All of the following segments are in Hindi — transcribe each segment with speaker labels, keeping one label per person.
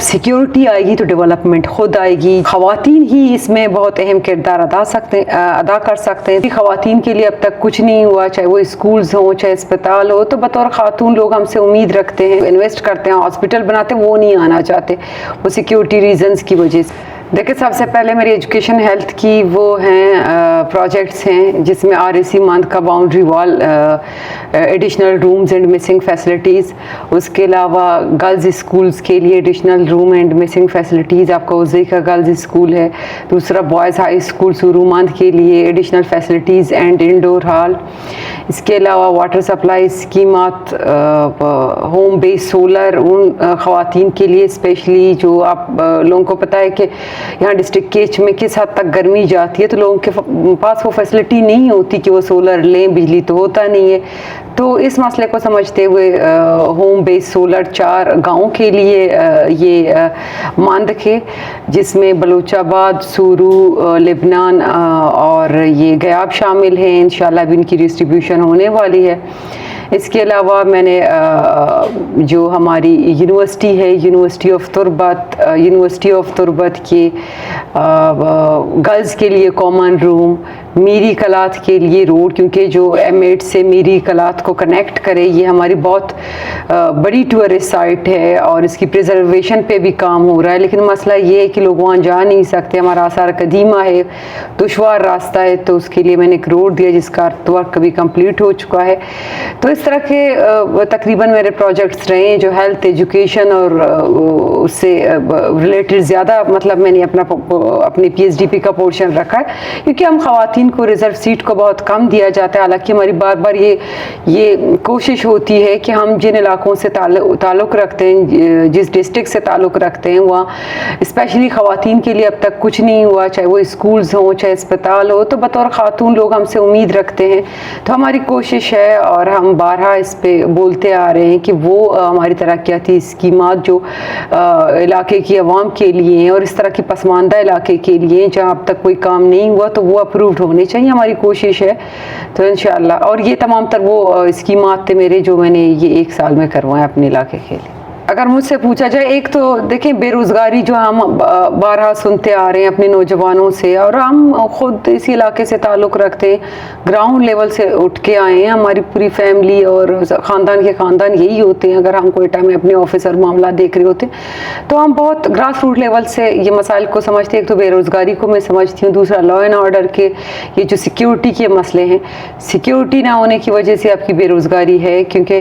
Speaker 1: सिक्योरिटी आएगी तो डेवलपमेंट खुद आएगी। ख़वातीन ही इसमें बहुत अहम किरदार अदा कर सकते हैं। ख़वातीन के लिए अब तक कुछ नहीं हुआ, चाहे वो स्कूल्स हों चाहे अस्पताल हो, तो बतौर ख़ातून लोग हमसे उम्मीद रखते हैं, इन्वेस्ट करते हैं, हॉस्पिटल बनाते हैं, वो नहीं आना चाहते, वो सिक्योरिटी रीजंस की वजह से। देखिए, सबसे पहले मेरी एजुकेशन हेल्थ की वो हैं प्रोजेक्ट्स हैं जिसमें RAC मंथ का boundary wall, additional rooms and missing facilities, उसके अलावा गर्ल्स स्कूल्स के लिए additional room and missing facilities, आपका उज़ई का गर्ल्स स्कूल है। दूसरा बॉयज़ हाई स्कूल सुरूमंद के लिए additional facilities and indoor hall. इसके अलावा वाटर सप्लाई स्कीमात, होम बेस्ड सोलर उन ख़वातीन के लिए स्पेशली, जो आप लोगों को पता है कि यहाँ डिस्ट्रिक्ट केच में किस हद तक गर्मी जाती है, तो लोगों के पास वो फैसिलिटी नहीं होती कि वो सोलर लें, बिजली तो होता नहीं है। तो इस मसले को समझते हुए होम बेस्ड सोलर 4 गाँव के लिए ये मंद थे, जिसमें बलूचाबाद, सूरू, लेबनान और ये गयाब शामिल हैं। इंशाल्लाह भी इनकी डिस्ट्रीब्यूशन होने वाली है। इसके अलावा मैंने जो हमारी यूनिवर्सिटी है, यूनिवर्सिटी ऑफ तुर्बत के गर्ल्स के लिए कॉमन रूम, मीरी कलात के लिए रोड, क्योंकि जो M8 से मीरी कलात को कनेक्ट करे, ये हमारी बहुत बड़ी टूरिस्ट साइट है और इसकी प्रिजर्वेशन पे भी काम हो रहा है। लेकिन मसला ये है कि लोग वहाँ जा नहीं सकते, हमारा आसार कदीमा है, दुश्वार रास्ता है, तो उसके लिए मैंने एक रोड दिया जिसका वर्क अभी कंप्लीट हो चुका है। तो इस तरह के तकरीबन मेरे प्रोजेक्ट्स रहे हैं जो हेल्थ, एजुकेशन और उससे रिलेटेड ज़्यादा, मतलब मैंने अपने PhD का पोर्शन रखा है, क्योंकि हम ख़वातीन को रिजर्व सीट को बहुत कम दिया जाता है। हालांकि हमारी बार बार ये कोशिश होती है कि हम जिन इलाकों से ताल्लुक़ रखते हैं, जिस डिस्ट्रिक्ट से ताल्लुक़ रखते हैं, वहाँ स्पेशली ख़वातीन के लिए अब तक कुछ नहीं हुआ, चाहे वो स्कूल्स हों चाहे अस्पताल हो, तो बतौर ख़ातून लोग हमसे उम्मीद रखते हैं। तो हमारी कोशिश है और हम बारहा इस पे बोलते आ रहे हैं कि वो हमारी तरक्याती स्कीमात जो इलाके की आवाम के लिए हैं और इस तरह की पसमानदा इलाके के लिए जहाँ अब तक कोई काम नहीं हुआ, तो वो अप्रूव्ड होने चाहिए। हमारी कोशिश है तो इंशाल्लाह। और ये तमाम तर वो स्कीमात थे मेरे जो मैंने ये 1 साल में करवाए अपने इलाके के लिए। अगर मुझसे पूछा जाए, एक तो देखें, बेरोज़गारी जो हम बारहा सुनते आ रहे हैं अपने नौजवानों से, और हम ख़ुद इसी इलाके से ताल्लुक़ रखते हैं, ग्राउंड लेवल से उठ के आए हैं। हमारी पूरी फैमिली और ख़ानदान के ख़ानदान यही होते हैं। अगर हम कोई टाइम में अपने ऑफिस और मामला देख रहे होते हैं तो हम बहुत ग्रास रूट लेवल से ये मसाइल को समझते हैं। एक तो बेरोज़गारी को मैं समझती हूँ, दूसरा लॉ एंड ऑर्डर के ये जो सिक्योरिटी के मसले हैं, सिक्योरिटी ना होने की वजह से आपकी बेरोज़गारी है, क्योंकि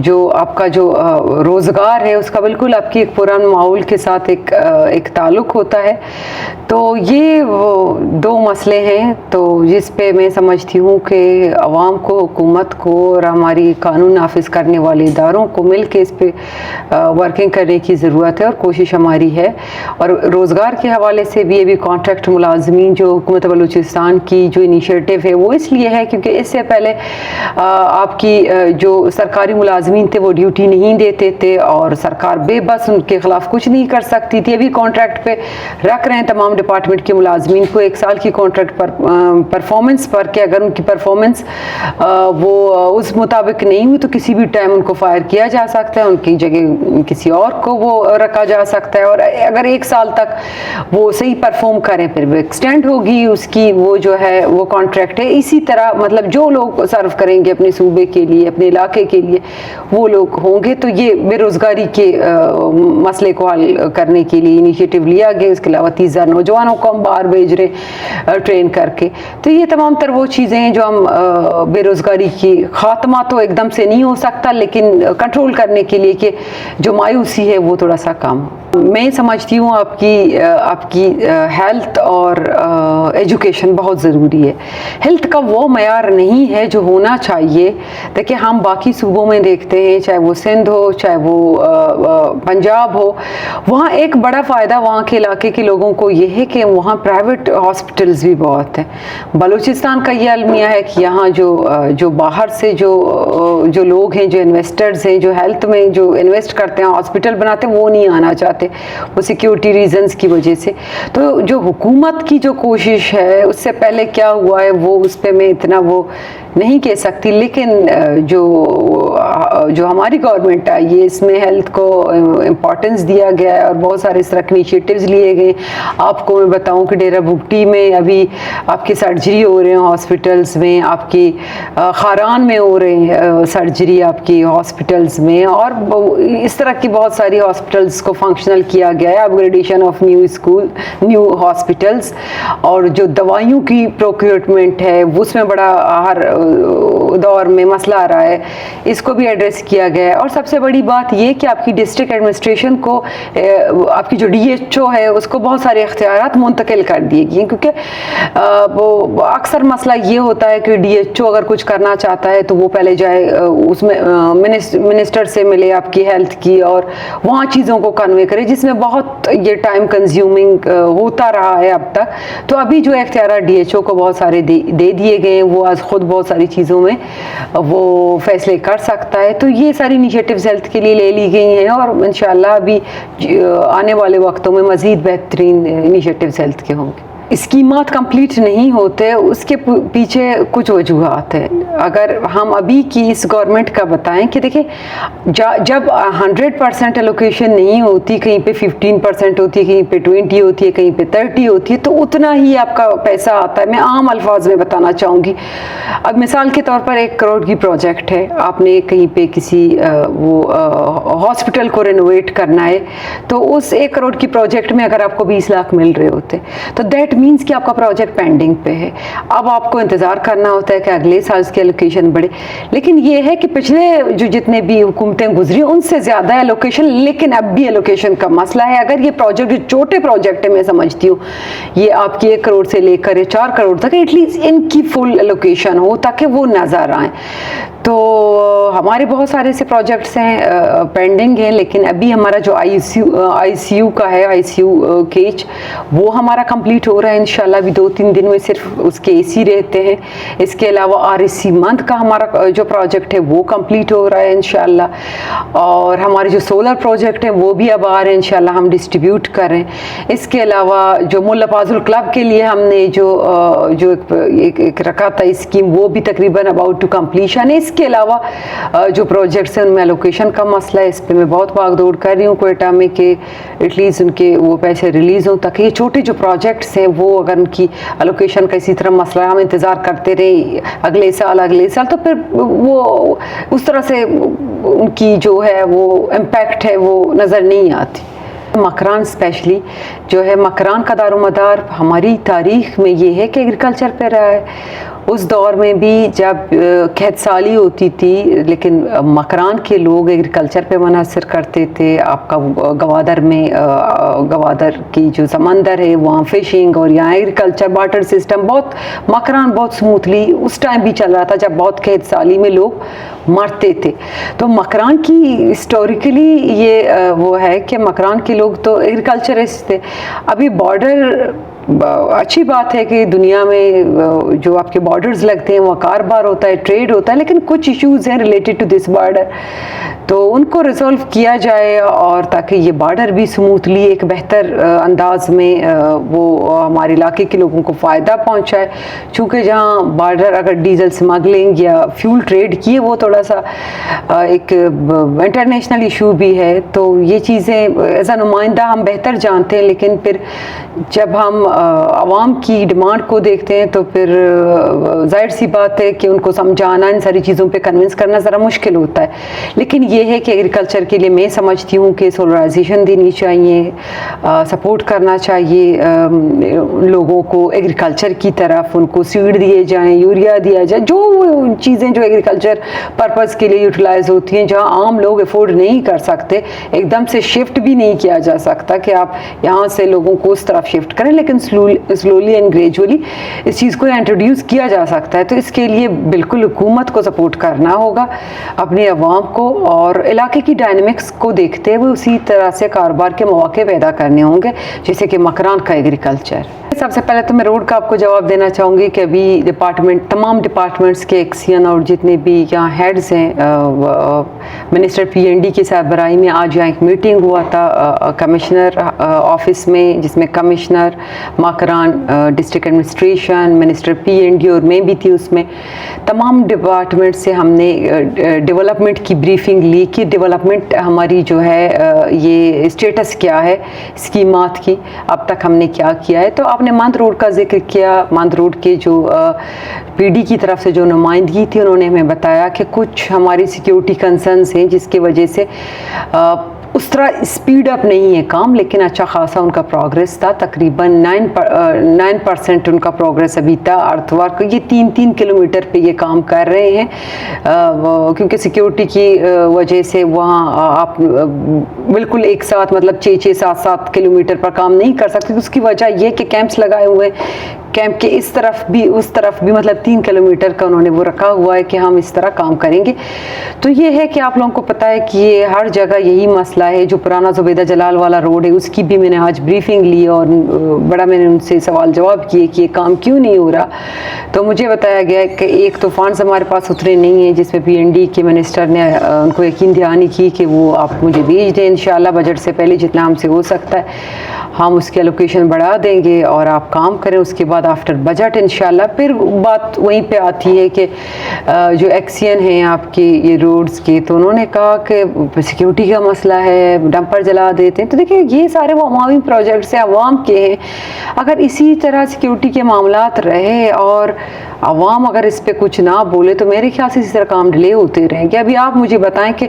Speaker 1: जो आपका जो रोज़गार है उसका बिल्कुल आपकी एक पुरान माहौल के साथ एक ताल्लुक़ होता है। तो ये 2 मसले हैं तो जिस पे मैं समझती हूँ कि अवाम को, हुकूमत को और हमारी कानून नाफिज करने वाले इदारों को मिल के इस पे वर्किंग करने की ज़रूरत है और कोशिश हमारी है। और रोज़गार के हवाले से भी अभी कॉन्ट्रैक्ट मुलाजमीन जो हुकूमत बलूचिस्तान की जो इनिशिएटिव है वो इसलिए है क्योंकि इससे पहले आपकी जो सरकारी मुलाजमीन थे वो ड्यूटी नहीं देते थे और सरकार बेबस उनके ख़िलाफ़ कुछ नहीं कर सकती थी। अभी कॉन्ट्रैक्ट पे रख रहे हैं तमाम डिपार्टमेंट के मुलाजमीन को 1 साल की कॉन्ट्रैक्ट पर परफॉर्मेंस पर, कि अगर उनकी परफॉर्मेंस वो उस मुताबिक नहीं हुई तो किसी भी टाइम उनको फायर किया जा सकता है, उनकी जगह किसी और को वो रखा जा सकता है। और अगर 1 साल तक वो सही परफॉर्म करें फिर वो एक्सटेंड होगी उसकी वो जो है वो कॉन्ट्रैक्ट है। इसी तरह मतलब जो लोग सर्व करेंगे अपने सूबे के लिए, अपने इलाके के लिए, वो लोग होंगे। तो ये बेरोज़गारी के मसले को हल करने के लिए इनिशिएटिव लिया गया। इसके अलावा 30,000 नौजवानों को हम बाहर भेज रहे ट्रेन करके। तो ये तमाम तर वो चीज़ें हैं जो हम बेरोज़गारी की ख़ात्मा तो एकदम से नहीं हो सकता, लेकिन कंट्रोल करने के लिए कि जो मायूसी है वो थोड़ा सा कम। मैं समझती हूँ आपकी हेल्थ और एजुकेशन बहुत ज़रूरी है। हेल्थ का वो मयार नहीं है जो होना चाहिए। देखिए, हम बाकी सूबों में देखते हैं, चाहे वो सिंध हो चाहे वो पंजाब हो, वहाँ एक बड़ा फ़ायदा वहाँ के इलाके के लोगों को ये है कि वहाँ प्राइवेट हॉस्पिटल्स भी बहुत हैं। बलूचिस्तान का ये अलमिया है कि यहाँ जो बाहर से जो लोग हैं, जो इन्वेस्टर्स हैं, जो हेल्थ में जो इन्वेस्ट करते हैं, हॉस्पिटल बनाते हैं, वो नहीं आना चाहते, वो सिक्योरिटी रीजंस की वजह से। तो जो हुकूमत की जो कोशिश है उससे पहले क्या हुआ है वो उस पर मैं इतना वो नहीं कह सकती, लेकिन जो हमारी गवर्नमेंट आई है इसमें हेल्थ को इम्पोर्टेंस दिया गया है और बहुत सारे इस तरह के इनिशिएटिव्स लिए गए। आपको मैं बताऊं कि डेरा बुगटी में अभी आपकी सर्जरी हो रहे हैं हॉस्पिटल्स में, आपकी खारान में हो रहे हैं सर्जरी आपकी हॉस्पिटल्स में, और इस तरह की बहुत सारी हॉस्पिटल्स को फंक्शनल किया गया है। अपग्रेडेशन ऑफ न्यू हॉस्पिटल्स, और जो दवाइयों की प्रोक्योरमेंट है उसमें बड़ा हर दौर में मसला आ रहा है, इसको भी एड्रेस किया गया है। और सबसे बड़ी बात ये कि आपकी डिस्ट्रिक्ट एडमिनिस्ट्रेशन को आपकी जो DHO है उसको बहुत सारे इख्तियारात मुंतकिल कर दिए गए, क्योंकि वो अक्सर मसला ये होता है कि DHO अगर कुछ करना चाहता है तो वो पहले जाए उसमें मिनिस्टर से मिले आपकी हेल्थ की और वहाँ चीज़ों को कन्वे करे, जिसमें बहुत ये टाइम कंज्यूमिंग होता रहा है अब तक। तो अभी जो इख्तियारात DHO को बहुत सारे दे दिए गए हैं, वो आज खुद बहुत सारी चीज़ों में वो फैसले कर सकता है। तो ये सारी इनिशिएटिव्स हेल्थ के लिए ले ली गई हैं और इंशाल्लाह अभी आने वाले वक्तों में मज़ीद बेहतरीन इनिशिएटिव्स हेल्थ के होंगे। स्कीमात कंप्लीट नहीं होते, उसके पीछे कुछ वजूहात हैं। अगर हम अभी की इस गवर्नमेंट का बताएं कि देखिए जब 100% एलोकेशन नहीं होती, कहीं पे 15% होती है, कहीं पे 20 होती है, कहीं पे 30 होती है, तो उतना ही आपका पैसा आता है। मैं आम अल्फाज में बताना चाहूँगी, अब मिसाल के तौर पर 1 करोड़ की प्रोजेक्ट है, आपने कहीं पे किसी हॉस्पिटल को रेनोवेट करना है, तो उस 1 करोड़ की प्रोजेक्ट में अगर आपको 20 लाख मिल रहे होते तो दैट मीन्स कि आपका प्रोजेक्ट पेंडिंग पे है। अब आपको इंतज़ार करना होता है कि अगले साल की एलोकेशन बढ़े, लेकिन ये है कि पिछले जो जितने भी हुकूमतें गुजरी उनसे ज़्यादा एलोकेशन, लेकिन अब भी एलोकेशन का मसला है। अगर ये प्रोजेक्ट जो छोटे प्रोजेक्ट है, मैं समझती हूँ ये आपकी 1 करोड़ से लेकर 4 करोड़ तक एटलीस्ट इनकी फुल एलोकेशन हो ताकि वो नज़र आए। तो हमारे बहुत सारे ऐसे प्रोजेक्ट्स हैं पेंडिंग हैं, लेकिन अभी हमारा जो ICU का है, ICU केज, वो हमारा कंप्लीट हो रहा है इंशाल्लाह। अभी 2-3 दिन में सिर्फ उसके AC रहते हैं। इसके अलावा RSC मंथ का हमारा जो प्रोजेक्ट है वो कंप्लीट हो रहा है इंशाल्लाह, और हमारे जो सोलर प्रोजेक्ट हैं वो भी अब आ रहे हैं इंशाल्लाह, हम डिस्ट्रीब्यूट करें। इसके अलावा जो मुल्ला फाजुल क्लब के लिए हमने जो एक रखा था स्कीम, वो भी तकरीबन अबाउट टू कंप्लीशन है। इसके अलावा जो प्रोजेक्ट्स हैं उनमें एलोकेशन का मसला है, इस पर मैं बहुत भागदौड़ कर रही हूँ क्वेटा में कि एटलीस्ट उनके वो पैसे रिलीज़ हों, ताकि ये छोटे जो प्रोजेक्ट्स हैं वो अगर उनकी एलोकेशन का इसी तरह मसला है, हम इंतज़ार करते रहे अगले साल, तो फिर वो उस तरह से उनकी जो है वो इम्पैक्ट है वो नज़र नहीं आती। मकरान स्पेशली जो है, मकरान का दारोमदार हमारी तारीख़ में ये है कि एग्रीकल्चर पे रहा है। उस दौर में भी जब खेत साली होती थी, लेकिन मकरान के लोग एग्रीकल्चर पे मुनहसर करते थे। आपका गवादर में गवादर की जो समंदर है वहाँ फिशिंग, और यहाँ एग्रीकल्चर वाटर सिस्टम बहुत, मकरान बहुत स्मूथली उस टाइम भी चल रहा था जब बहुत खेत साली में लोग मरते थे। तो मकरान की हिस्टोरिकली ये वो है कि मकरान के लोग तो एग्रीकल्चरिस्ट थे। अभी बॉर्डर, अच्छी बात है कि दुनिया में जो आपके बॉर्डर्स लगते हैं वहाँ कारोबार होता है, ट्रेड होता है, लेकिन कुछ इश्यूज हैं रिलेटेड टू दिस बॉर्डर, तो उनको रिजॉल्व किया जाए और ताकि ये बॉर्डर भी स्मूथली एक बेहतर अंदाज में वो हमारे इलाके के लोगों को फ़ायदा पहुँचाए। चूँकि जहाँ बॉर्डर अगर डीजल स्मगलिंग या फ्यूल ट्रेड की है वो थोड़ा सा एक इंटरनेशनल इशू भी है, तो ये चीज़ें एज अ नुमाइंदा हम बेहतर जानते हैं, लेकिन फिर जब हम आवाम की डिमांड को देखते हैं तो फिर जाहिर सी बात है कि उनको समझाना, इन सारी चीज़ों पे कन्विंस करना ज़रा मुश्किल होता है। लेकिन ये है कि एग्रीकल्चर के लिए मैं समझती हूँ कि सोलराइजेशन देनी चाहिए, सपोर्ट करना चाहिए लोगों को एग्रीकल्चर की तरफ, उनको सीड दिए जाएँ, यूरिया दिया जाए, जो चीज़ें जो एग्रीकल्चर पर्पज़ के लिए यूटिलाइज होती हैं, जहाँ आम लोग अफोर्ड नहीं कर सकते, एकदम से शिफ्ट भी नहीं किया जा सकता कि आप यहाँ से लोगों को उस तरफ शिफ्ट करें, लेकिन स्लोली एंड ग्रेजुअली इस चीज़ को इंट्रोड्यूस किया जा सकता है। तो इसके लिए बिल्कुल हुकूमत को सपोर्ट करना होगा, अपने अवाम को, और इलाके की डायनेमिक्स को देखते हुए उसी तरह से कारोबार के मौके पैदा करने होंगे, जैसे कि मकरान का एग्रीकल्चर। सबसे पहले तो मैं रोड का आपको जवाब देना चाहूँगी कि अभी तमाम डिपार्टमेंट्स के एक्सियन और जितने भी यहाँ हेड्स हैं, मिनिस्टर PND की सरबराही में आज यहाँ एक मीटिंग हुआ था कमिश्नर ऑफिस में, जिसमें commissioner, Makran district administration, minister PND और मैं भी थी उसमें। तमाम डिपार्टमेंट से हमने डेवलपमेंट की ब्रीफिंग ली कि डेवलपमेंट हमारी जो है ये स्टेटस क्या है स्कीमात की, अब तक हमने क्या किया है। तो आपने मंद रोड का जिक्र किया। मंद रोड के जो PD की तरफ से जो नुमाइंदगी थी उन्होंने हमें बताया कि कुछ हमारी सिक्योरिटी कंसर्न्स हैं जिसकी वजह से उस तरह स्पीड अप नहीं है काम, लेकिन अच्छा खासा उनका प्रोग्रेस था। तकरीबन 9% उनका प्रोग्रेस अभी था। अर्थवर्क ये 3-3 किलोमीटर पे ये काम कर रहे हैं क्योंकि सिक्योरिटी की वजह से वहाँ आप बिल्कुल एक साथ मतलब 6-6, 7-7 किलोमीटर पर काम नहीं कर सकते। उसकी वजह ये कि कैंप्स लगाए हुए, कैंप के इस तरफ भी उस तरफ भी मतलब 3 किलोमीटर का उन्होंने वो रखा हुआ है कि हम इस तरह काम करेंगे। तो ये है कि आप लोगों को पता है कि ये हर जगह यही मसला है। जो पुराना जुबैदा जलाल वाला रोड है उसकी भी मैंने आज ब्रीफिंग ली और बड़ा मैंने उनसे सवाल जवाब किए कि ये काम क्यों नहीं हो रहा। तो मुझे बताया गया कि एक तो फंड्स हमारे पास उतने नहीं हैं जिसमें PND के मिनिस्टर ने उनको यकीन दहानी की कि वो आप मुझे भेज दें इंशाल्लाह बजट से पहले जितना हमसे हो सकता है हम उसकी एलोकेशन बढ़ा देंगे और आप काम करें। उसके बाद आफ्टर बजट इंशाल्लाह फिर बात वहीं पे आती है कि जो एक्सियन हैं आपके ये रोड्स के, तो उन्होंने कहा कि सिक्योरिटी का मसला है, डंपर जला देते हैं। तो देखिए ये सारे वो अवामी प्रोजेक्ट्स हैं, अवाम के हैं। अगर इसी तरह सिक्योरिटी के मामलात रहे और अवाम अगर इस पे कुछ ना बोले तो मेरे ख्याल से इसी तरह काम डिले होते रहेंगे। अभी आप मुझे बताएं कि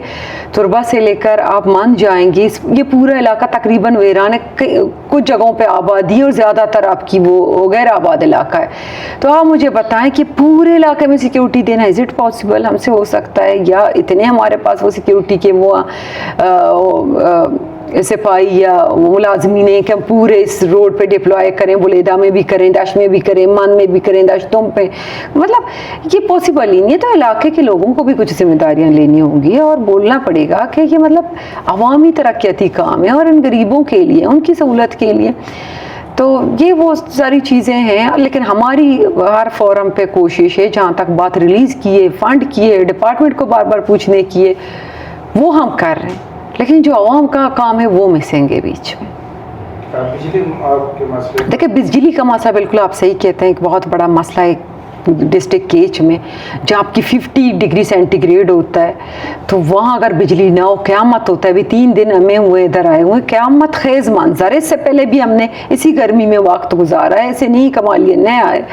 Speaker 1: तुरबा से लेकर आप मान जाएंगे ये पूरा इलाका तकरीबन वीरान है, कुछ जगहों पे आबादी और ज़्यादातर आपकी वो गैर आबाद इलाका है। तो आप मुझे बताएं कि पूरे इलाके में सिक्योरिटी देना इज़ इट पॉसिबल, हमसे हो सकता है? या इतने हमारे पास वो सिक्योरिटी के वो सिपाही या मुलाजमीन है कि हम पूरे इस रोड पे डिप्लॉय करें, बुलेदा में भी करें, दश में भी करें, मान में भी करें, दश्तों पे, मतलब ये पॉसिबल ही नहीं है। तो इलाके के लोगों को भी कुछ जिम्मेदारियां लेनी होंगी और बोलना पड़ेगा कि ये मतलब अवामी तरक्याती काम है और इन गरीबों के लिए, उनकी सहूलत के लिए। तो ये वो सारी चीज़ें हैं, लेकिन हमारी हर फोरम पे कोशिश है जहाँ तक बात रिलीज़ किए, फंड किए, डिपार्टमेंट को बार बार पूछने किए, वो हम कर रहे हैं। लेकिन जो आवाम का काम है वो मिसेंग है बीच में।
Speaker 2: बिजली के मसले,
Speaker 1: देखिए बिजली का मसला बिल्कुल आप सही कहते हैं, एक बहुत बड़ा मसला है डिस्ट्रिक्ट केच में जहाँ आपकी 50 डिग्री सेंटीग्रेड होता है। तो वहाँ अगर बिजली ना हो क़यामत होता है। अभी 3 दिन हमें हुए इधर आए हुए, क़यामत खेज़ मंजर। इससे पहले भी हमने इसी गर्मी में वक्त गुजारा है, ऐसे नहीं कमालिए नया है,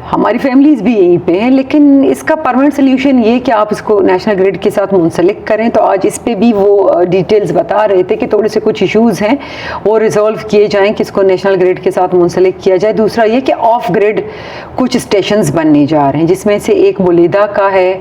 Speaker 1: हमारी फैमिलीज़ भी यहीं पे हैं। लेकिन इसका परमानेंट सोल्यूशन ये कि आप इसको नेशनल ग्रिड के साथ मुंसलिक करें। तो आज इस पर भी वो डिटेल्स बता रहे थे कि थोड़े से कुछ इशूज़ हैं वो रिजॉल्व किए जाएँ कि इसको नेशनल ग्रिड के साथ मुंसलिक किया जाए। दूसरा ये कि ऑफ ग्रिड कुछ स्टेशन बनने जा रहे हैं जिसमें से एक बुलेदा का है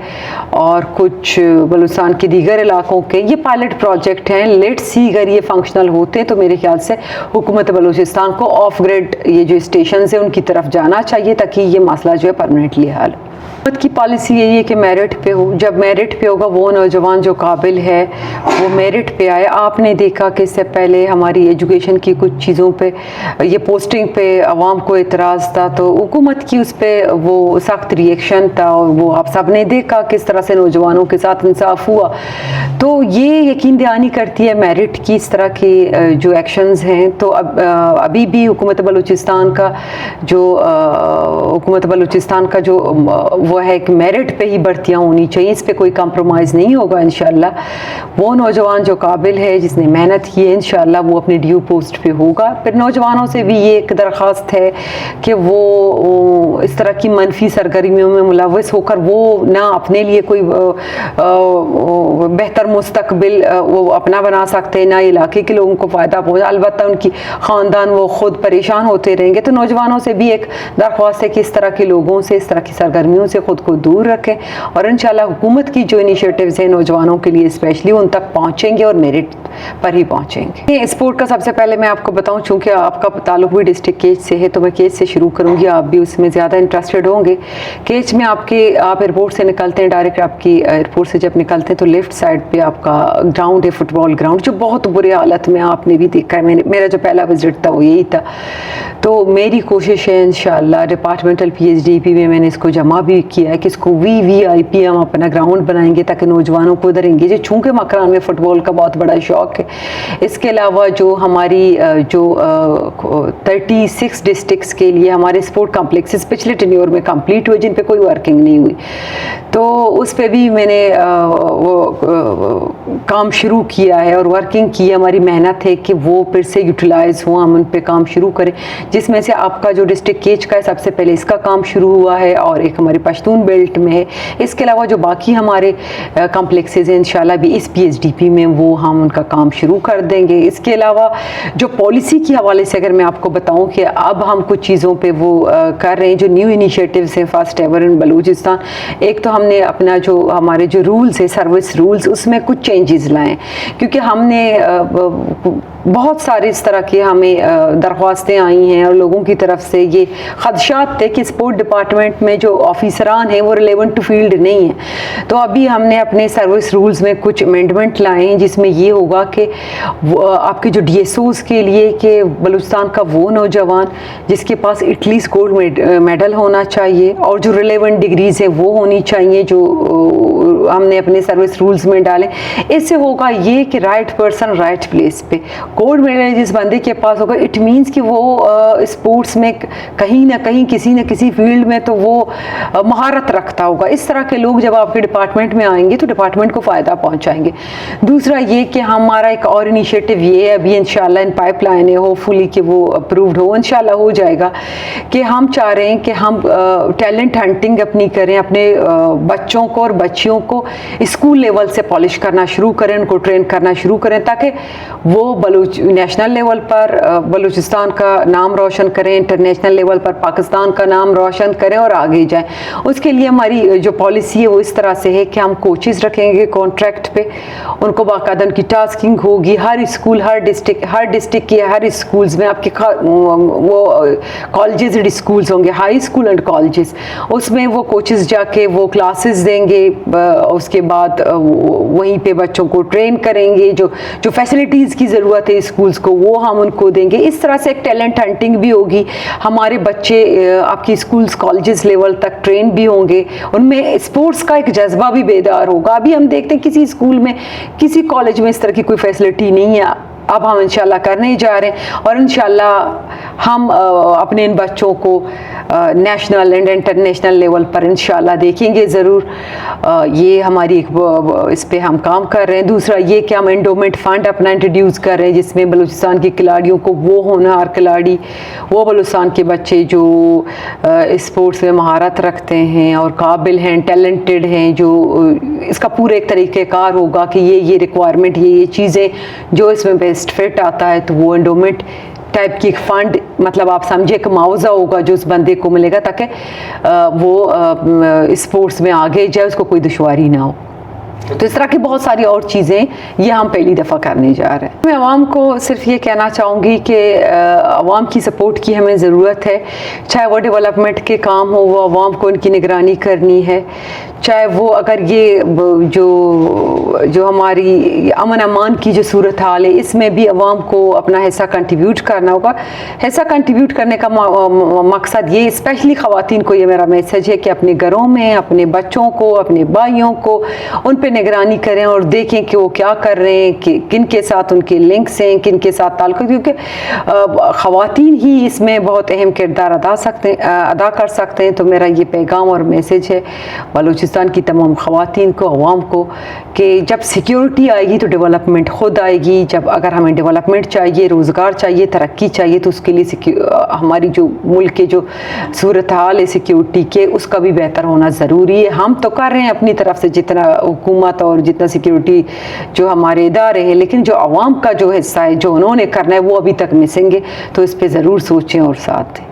Speaker 1: और कुछ बलूचिस्तान के दीगर इलाकों के। ये पायलट प्रोजेक्ट हैं, लेट्स सी अगर ये फंक्शनल होते हैं तो मेरे ख्याल से हुकूमत बलूचिस्तान को ऑफ ग्रिड ये जो स्टेशन है उनकी तरफ जाना चाहिए ताकि ये मसला जो है परमानेंटली हल। हुकूमत की पॉलिसी यही है कि मेरिट पे हो, जब मेरिट पे होगा वो नौजवान जो काबिल है वो मेरिट पे आए। आपने देखा कि इससे पहले हमारी एजुकेशन की कुछ चीज़ों पे ये पोस्टिंग पे आवाम को एतराज़ था तो हुकूमत की उस पर वो सख्त रिएक्शन था और वो आप सब ने देखा किस तरह से नौजवानों के साथ इंसाफ हुआ। तो ये यकीन दहानी करती है मेरिट की इस तरह की जो एक्शंस हैं। तो अभी भी हुकूमत बलूचिस्तान का जो वो है कि मेरिट पे ही भर्तियाँ होनी चाहिए, इस पे कोई कंप्रोमाइज़ नहीं होगा इंशाल्लाह। वो नौजवान जो काबिल है जिसने मेहनत की है इंशाल्लाह वो अपने ड्यू पोस्ट पे होगा। फिर नौजवानों से भी ये एक दरख्वास्त है कि वो इस तरह की मनफी सरगर्मियों में मुलव्वस होकर वो ना अपने लिए कोई बेहतर मुस्तकबिल वो अपना बना सकते, ना इलाके के लोगों को फ़ायदा पहुँचा, अलबत्ता उनकी ख़ानदान वो ख़ुद परेशान होते रहेंगे। तो नौजवानों से भी एक दरख्वास्त है कि इस तरह के लोगों से, इस तरह की सरगर्मियों से ख़ुद को दूर रखें और इंशाल्लाह हुकूमत की जो इनिशिएटिव्स हैं नौजवानों के लिए स्पेशली उन तक पहुँचेंगे और मेरिट पर ही पहुँचेंगे। स्पोर्ट का सबसे पहले मैं आपको बताऊँ, चूँकि आपका ताल्लुक भी डिस्ट्रिक्ट केच से है तो मैं केच से शुरू करूँगी, आप भी उसमें ज़्यादा इंटरेस्टेड होंगे। केच में आप एयरपोर्ट से निकलते हैं, डायरेक्ट आपकी एयरपोर्ट से जब निकलते हैं तो लेफ़्ट साइड पे आपका ग्राउंड है, फुटबॉल ग्राउंड, जो बहुत बुरे हालत में आपने भी देखा है। मेरा जो पहला विजिट था वो यही था। तो मेरी कोशिश है इंशाल्लाह डिपार्टमेंटल PHDP में मैंने इसको जमा भी किया है कि इसको VVIP हम अपना ग्राउंड बनाएंगे ताकि नौजवानों को उधर एंगेज, चूँकि मकरान में फ़ुटबॉल का बहुत बड़ा शौक़ है। इसके अलावा जो हमारी जो 36 डिस्ट्रिक्ट्स के लिए हमारे स्पोर्ट कॉम्प्लेक्सेस पिछले टेन्योर में कंप्लीट हुए जिन पे कोई वर्किंग नहीं हुई, तो उस पे भी मैंने काम शुरू किया है और वर्किंग की। हमारी मेहनत है कि वो फिर से यूटिलाइज़ हो, हम उन पे काम शुरू करें, जिसमें से आपका जो डिस्ट्रिक्ट केच का है सबसे पहले इसका काम शुरू हुआ है और एक हमारी पश्तून बेल्ट में है। इसके अलावा जो बाकी हमारे कॉम्प्लेक्सेस हैं इंशाल्लाह भी इस PHDP में वो हम उनका काम शुरू कर देंगे। इसके अलावा जो पॉलिसी के हवाले से अगर मैं आपको बताऊं कि अब हम कुछ चीज़ों पे वो कर रहे हैं, जो न्यू इनिशिएटिव्स हैं फर्स्ट एवर इन बलूचिस्तान। एक तो हमने अपना जो हमारे जो रूल्स है सर्विस रूल्स उसमें कुछ चेंजेस लाए, क्योंकि हमने बहुत सारे इस तरह की हमें दरख्वास्तें आई हैं और लोगों की तरफ से ये ख़दशात थे कि स्पोर्ट डिपार्टमेंट में जो ऑफिसरान हैं वो रिलेवेंट टू फील्ड नहीं है। तो अभी हमने अपने सर्विस रूल्स में कुछ अमेंडमेंट लाए हैं जिसमें ये होगा कि आपके जो DSOs के लिए कि बलूचिस्तान का वो नौजवान जिसके पास एटलीस्ट गोल्ड मेडल होना चाहिए और जो रिलेवेंट डिग्रीज़ हैं वो होनी चाहिए, जो हमने अपने सर्विस रूल्स में डाले। इससे होगा ये कि राइट पर्सन राइट प्लेस पे गोल्ड मेडल जिस बंदे के पास होगा, इट मीन्स कि वो स्पोर्ट्स में कहीं ना कहीं किसी न किसी फील्ड में तो वो महारत रखता होगा। इस तरह के लोग जब आपके डिपार्टमेंट में आएंगे तो डिपार्टमेंट को फ़ायदा पहुंचाएंगे। दूसरा ये कि हमारा एक और इनिशिएटिव ये है, अभी इंशाल्लाह इन पाइपलाइन है, होपफुली कि वो अप्रूव्ड हो, इंशाल्लाह हो जाएगा, कि हम चाह रहे हैं कि हम टैलेंट हंटिंग अपनी करें, अपने बच्चों को और बच्चियों को स्कूल लेवल से पॉलिश करना शुरू करें, उनको ट्रेन करना शुरू करें ताकि वो नेशनल लेवल पर बलूचिस्तान का नाम रोशन करें, इंटरनेशनल लेवल पर पाकिस्तान का नाम रोशन करें और आगे जाएं। उसके लिए हमारी जो पॉलिसी है वो इस तरह से है कि हम कोचेज़ रखेंगे कॉन्ट्रैक्ट पे, उनको बाकायदा उनकी टास्किंग होगी। हर स्कूल हर डिस्ट्रिक्ट के हर स्कूल्स में आपके वो कॉलेजेस एंड स्कूल्स होंगे, हाई स्कूल एंड कॉलेजेस, उसमें वो कोचेज़ जाके वो क्लासेस देंगे। उसके बाद वहीं पे बच्चों को ट्रेन करेंगे, जो फैसिलिटीज़ की ज़रूरत है स्कूल्स को वो हम उनको देंगे। इस तरह से एक टैलेंट हंटिंग भी होगी, हमारे बच्चे आपकी स्कूल्स कॉलेजेस लेवल तक ट्रेन भी होंगे, उनमें स्पोर्ट्स का एक जज्बा भी बेदार होगा। अभी हम देखते हैं किसी स्कूल में किसी कॉलेज में इस तरह की कोई फैसिलिटी नहीं है, अब हम इंशाल्लाह करने जा रहे हैं और इंशाल्लाह हम अपने इन बच्चों को नेशनल एंड इंटरनेशनल लेवल पर इंशाल्लाह देखेंगे ज़रूर। ये हमारी एक इस पे हम काम कर रहे हैं। दूसरा ये कि हम एंडोमेंट फ़ंड अपना इंट्रोड्यूस कर रहे हैं जिसमें बलूचिस्तान के खिलाड़ियों को वो होनहार खिलाड़ी, वो बलूचिस्तान के बच्चे जो स्पोर्ट्स में महारत रखते हैं और काबिल हैं, टैलेंटेड हैं, जो इसका पूरा एक तरीक़ेकार होगा कि ये रिक्वायरमेंट ये चीज़ें जो इसमें बेस्ट फिट आता है, तो वो एंडोमेंट टाइप की फंड, मतलब आप समझे एक मुआवजा होगा जो उस बंदे को मिलेगा ताकि वो स्पोर्ट्स में आगे जाए, उसको कोई दुश्वारी ना हो। तो इस तरह की बहुत सारी और चीज़ें ये हम पहली दफ़ा करने जा रहे हैं। मैं आवाम को सिर्फ ये कहना चाहूँगी कि आवाम की सपोर्ट की हमें ज़रूरत है, चाहे वो डेवलपमेंट के काम हो वो आवाम को उनकी निगरानी करनी है, चाहे वो अगर ये जो हमारी अमन अमान की जो सूरत हाल है इसमें भी आवाम को अपना हिस्सा कंट्रीब्यूट करना होगा। हिस्सा कंट्रीब्यूट करने का मकसद ये, स्पेशली ख़वातीन को ये मेरा मैसेज है कि अपने घरों में अपने बच्चों को, अपने भाइयों को उन पे निगरानी करें और देखें कि वो क्या कर रहे हैं, कि किन के साथ उनके लिंक्स हैं, किन के साथ ताल्लुक़, क्योंकि ख़वातीन ही इसमें बहुत अहम किरदार अदा कर सकते हैं। तो मेरा ये पैगाम और मैसेज है बलूचिस्तान की तमाम ख़वातीन को, अवाम को, कि जब सिक्योरिटी आएगी तो डेवलपमेंट ख़ुद आएगी। जब अगर हमें डेवलपमेंट चाहिए, रोज़गार चाहिए, तरक्की चाहिए, तो उसके लिए हमारी जो मुल्क के जो सूरत हाल है सिक्योरिटी के, उसका भी बेहतर होना ज़रूरी है। हम तो कर रहे हैं अपनी तरफ से जितना हुकूमत और जितना सिक्योरिटी जो हमारे इदारे हैं, लेकिन जो आवाम का जो हिस्सा है जो उन्होंने करना है वो अभी तक मिसिंग है। तो इस पर ज़रूर सोचें और साथ दें।